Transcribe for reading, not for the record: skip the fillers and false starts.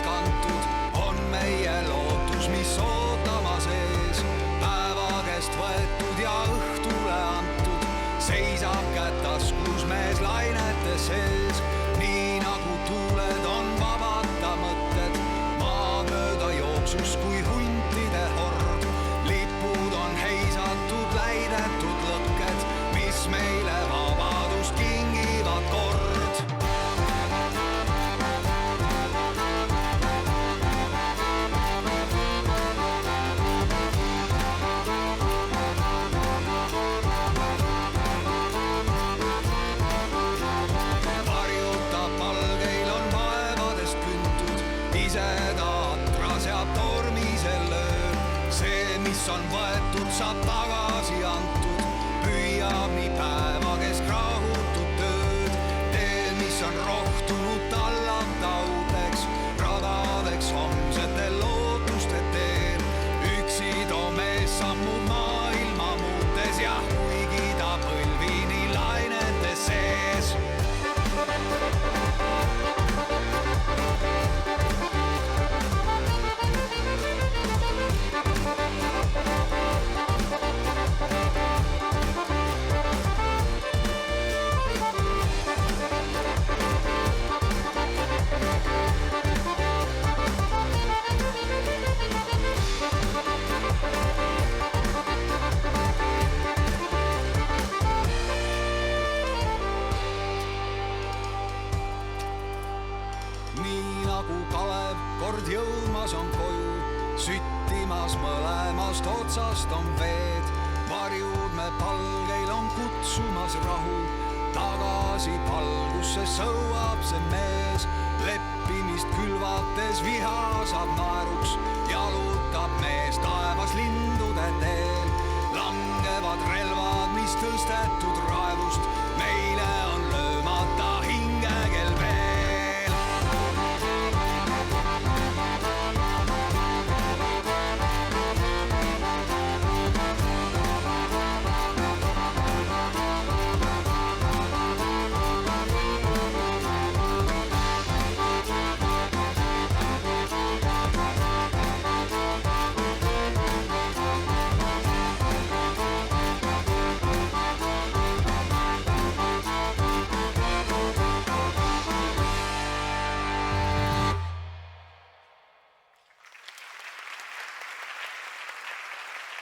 kantud, on meie lootus, mis ootamas ees. Päevakest võetud ja õhtule antud, seisab käed taskus mees lainete sees. Nii nagu tuuled on vabata mõtted, maa mööda jooksus kui huntide hord. Lipud on heisatud, läidetud lõkked, mis meile vabadust kingivad kord. On võetud, saab tagasi antud, püüab nii päeva kesk rahutut tööd. Teed, mis on rohtunud, tallab ta uuteks radadeks homsetel lootuste teel. Üksi too mees sammub maailma muutes, jah, kuigi ta põlvini lainete sees. Kalev kord jõudmas on koju, süttimas mõlemast otsast on veed. Varjud me palgeil on kutsumas rahu, tagasi palgusse sõuab see mees. Leppimist külvates viha saab naeruks, jalutab mees taevas lindude teel. Langevad relvad, mis tõstetud raevust